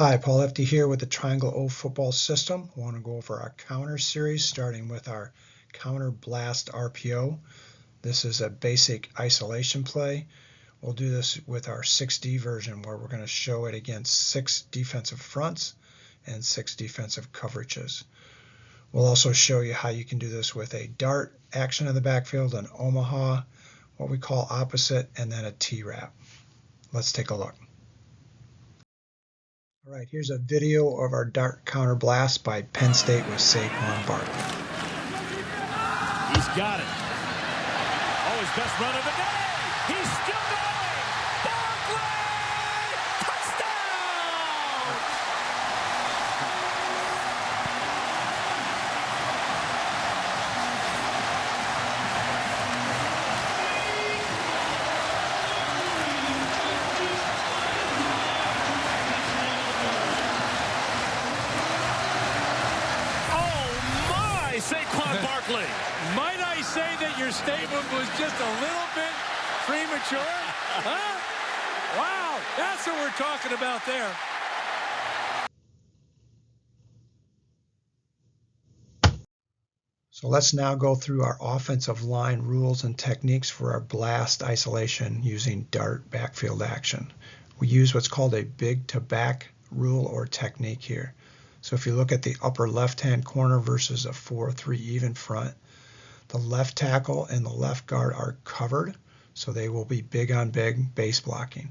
Hi, Paul Lefty here with the Triangle-O football system. I want to go over our counter series, starting with our counter blast RPO. This is a basic isolation play. We'll do this with our 6D version, where we're going to show it against 6 defensive fronts and 6 defensive coverages. We'll also show you how you can do this with a dart action in the backfield, an Omaha, what we call opposite, and then a T-wrap. Let's take a look. All right, here's a video of our dart counter blast by Penn State with Saquon Barkley. He's got it. Oh, his best run of the day. He's still going. Barkley! Touchdown! Saquon Barkley. Might I say that your statement was just a little bit premature? Huh? Wow, that's what we're talking about there. So let's now go through our offensive line rules and techniques for our blast isolation using dart backfield action. We use what's called a big to back rule or technique here. So if you look at the upper left-hand corner versus a 4-3 even front, the left tackle and the left guard are covered, so they will be big on big base blocking.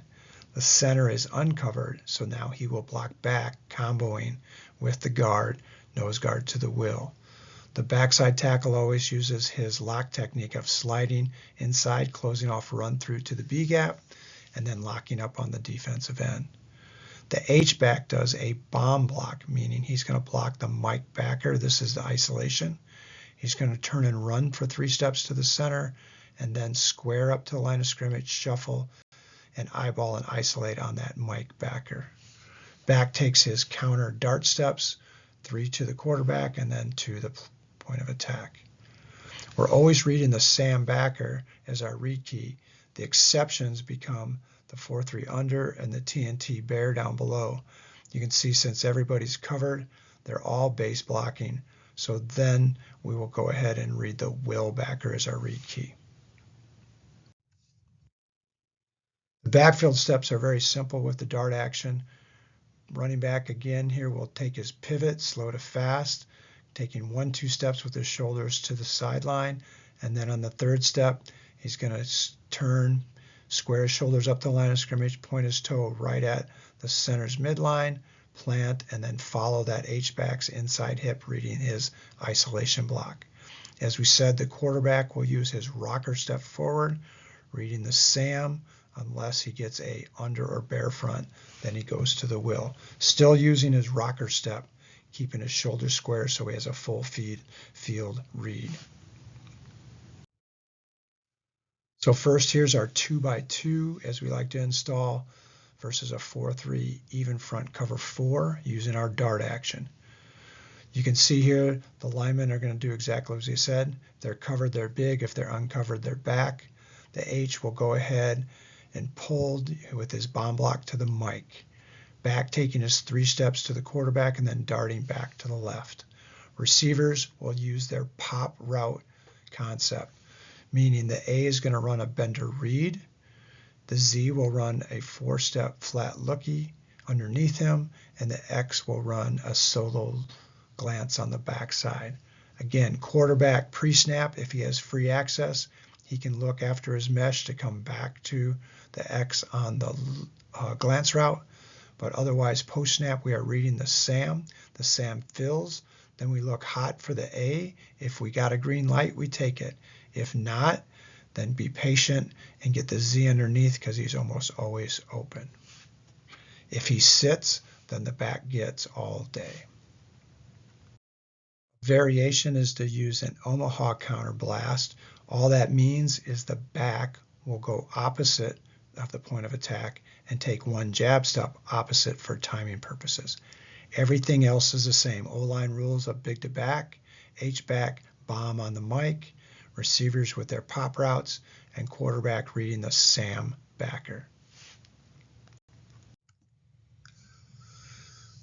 The center is uncovered, so now he will block back, comboing with the guard, nose guard to the will. The backside tackle always uses his lock technique of sliding inside, closing off run through to the B gap, and then locking up on the defensive end. The HBack does a bomb block, meaning he's going to block the Mike backer. This is the isolation. He's going to turn and run for 3 steps to the center and then square up to the line of scrimmage, shuffle, and eyeball and isolate on that Mike backer. Back takes his counter dart steps, 3 to the quarterback and then to the point of attack. We're always reading the Sam backer as our read key. The exceptions become the 4-3 under and the TNT bear down below. You can see since everybody's covered, they're all base blocking. So then we will go ahead and read the will backer as our read key. The backfield steps are very simple with the dart action. Running back again here will take his pivot, slow to fast, taking 1-2 steps with his shoulders to the sideline. And then on the 3rd step, he's going to turn, square his shoulders up the line of scrimmage, point his toe right at the center's midline, plant, and then follow that H-back's inside hip, reading his isolation block. As we said, the quarterback will use his rocker step forward, reading the Sam, unless he gets a under or bear front, then he goes to the will. Still using his rocker step, keeping his shoulders square so he has a full field read. So first, here's our 2x2 as we like to install versus a 4-3 even front cover 4 using our dart action. You can see here the linemen are going to do exactly as he said. If they're covered, they're big. If they're uncovered, they're back. The H will go ahead and pull with his bomb block to the Mike. Back taking his 3 steps to the quarterback and then darting back to the left. Receivers will use their pop route concept, meaning the A is going to run a bender read, the Z will run a 4-step flat lookie underneath him, and the X will run a solo glance on the backside. Again, quarterback pre-snap, if he has free access, he can look after his mesh to come back to the X on the glance route, but otherwise post-snap we are reading the Sam. The Sam fills, then we look hot for the A. If we got a green light, we take it. If not, then be patient and get the Z underneath because he's almost always open. If he sits, then the back gets all day. Variation is to use an Omaha counter blast. All that means is the back will go opposite of the point of attack and take 1 jab step opposite for timing purposes. Everything else is the same. O-line rules of big to back, H-back, bomb on the Mike, receivers with their pop routes, and quarterback reading the Sam backer.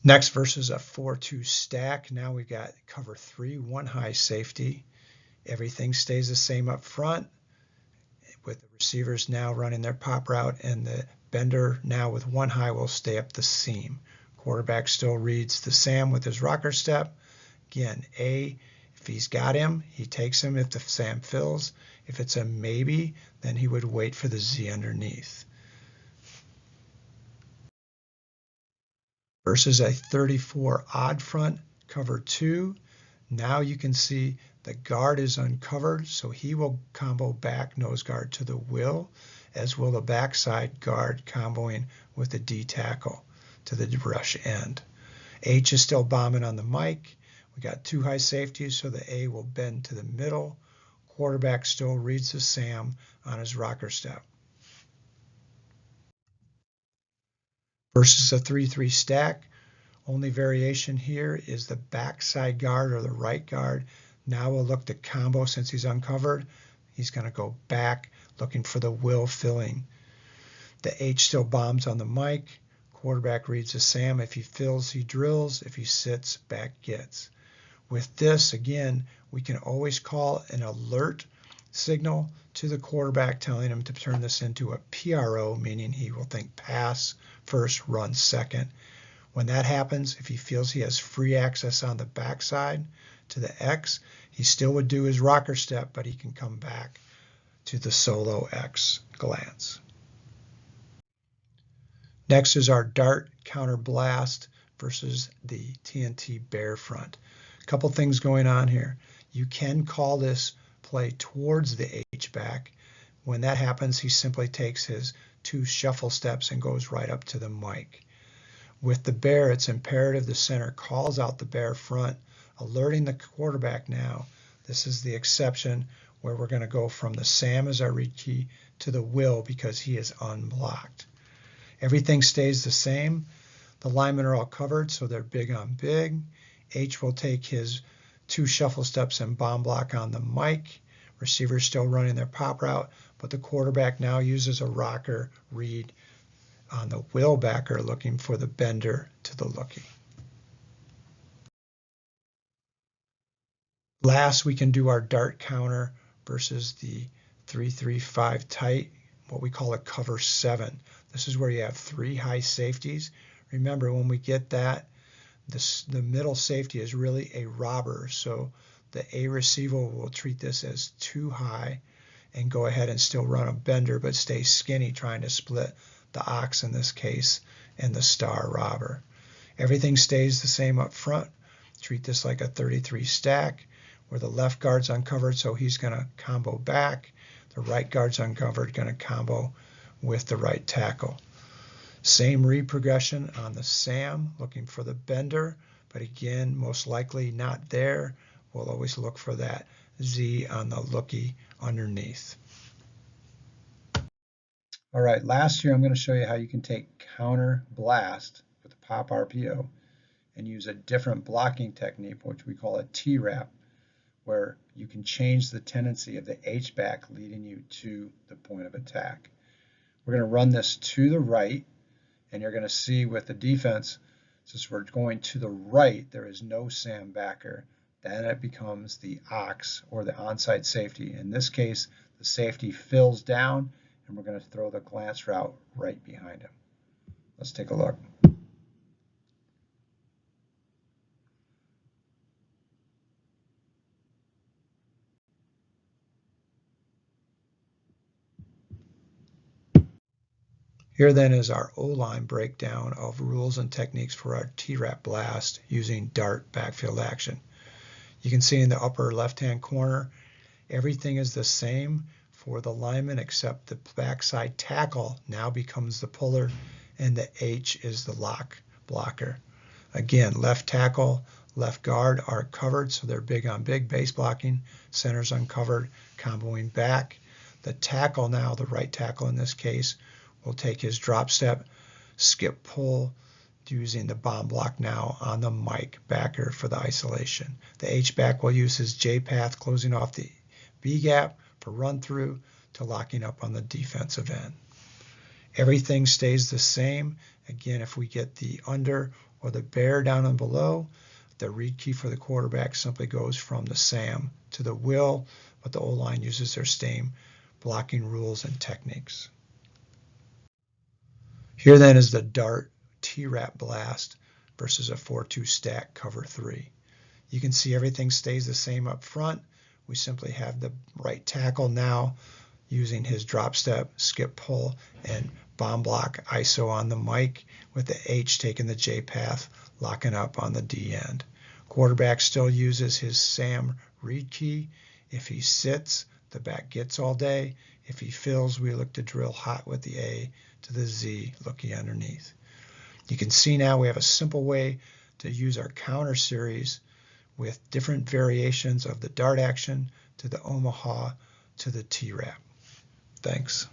Next versus a 4-2 stack. Now we got cover 3, 1 high safety. Everything stays the same up front with the receivers now running their pop route, and the bender now with 1 high will stay up the seam. Quarterback still reads the Sam with his rocker step. Again, A, if he's got him, he takes him if the Sam fills. If it's a maybe, then he would wait for the Z underneath. Versus a 34 odd front, cover 2. Now you can see the guard is uncovered, so he will combo back nose guard to the will, as will the backside guard comboing with the D tackle to the rush end. H is still bombing on the mic. We got 2 high safeties, so the A will bend to the middle. Quarterback still reads the Sam on his rocker step. Versus a 3-3 stack, only variation here is the backside guard or the right guard. Now we'll look to combo since he's uncovered. He's going to go back looking for the will filling. The H still bombs on the mic. Quarterback reads the Sam. If he fills, he drills. If he sits, back gets. With this, again, we can always call an alert signal to the quarterback telling him to turn this into a PRO, meaning he will think pass first, run second. When that happens, if he feels he has free access on the backside to the X, he still would do his rocker step, but he can come back to the solo X glance. Next is our dart counter blast versus the TNT bear front. A couple things going on here. You can call this play towards the H-back. When that happens, he simply takes his 2 shuffle steps and goes right up to the mic. With the bear, it's imperative the center calls out the bear front, alerting the quarterback now. This is the exception where we're going to go from the Sam as our read key to the will because he is unblocked. Everything stays the same. The linemen are all covered, so they're big on big. H will take his 2 shuffle steps and bomb block on the mic. Receivers still running their pop route, but the quarterback now uses a rocker read on the will backer looking for the bender to the lookie. Last, we can do our dart counter versus the 3-3-5 tight, what we call a cover 7. This is where you have 3 high safeties. Remember, when we get that, the middle safety is really a robber, so the A receiver will treat this as too high and go ahead and still run a bender, but stay skinny, trying to split the ox in this case and the star robber. Everything stays the same up front. Treat this like a 33 stack where the left guard's uncovered, so he's going to combo back. The right guard's uncovered, going to combo with the right tackle. Same read progression on the Sam, looking for the bender, but again, most likely not there. We'll always look for that Z on the lookie underneath. All right, last year I'm going to show you how you can take counter blast with the pop RPO and use a different blocking technique, which we call a T-wrap, where you can change the tendency of the H-back leading you to the point of attack. We're going to run this to the right, and you're going to see with the defense, since we're going to the right, there is no Sam backer. Then it becomes the ox or the onside safety. In this case, the safety fills down, and we're going to throw the glance route right behind him. Let's take a look. Here then is our O-line breakdown of rules and techniques for our T-wrap blast using dart backfield action. You can see in the upper left-hand corner, everything is the same for the lineman except the backside tackle now becomes the puller and the H is the lock blocker. Again, left tackle, left guard are covered, so they're big on big, base blocking, center's uncovered, comboing back. The tackle now, the right tackle in this case, will take his drop step, skip pull, using the bomb block now on the mic backer for the isolation. The H-back will use his J-path closing off the B-gap for run through to locking up on the defensive end. Everything stays the same. Again, if we get the under or the bear down and below, the read key for the quarterback simply goes from the SAM to the will, but the O-line uses their same blocking rules and techniques. Here then is the dart T-wrap blast versus a 4-2 stack cover 3. You can see everything stays the same up front. We simply have the right tackle now using his drop step, skip pull, and bomb block ISO on the Mike with the H taking the J path, locking up on the D end. Quarterback still uses his SAM read key. If he sits, the back gets all day. If he fills, we look to drill hot with the A to the Z looking underneath. You can see now we have a simple way to use our counter series with different variations of the dart action to the Omaha to the T-wrap. Thanks.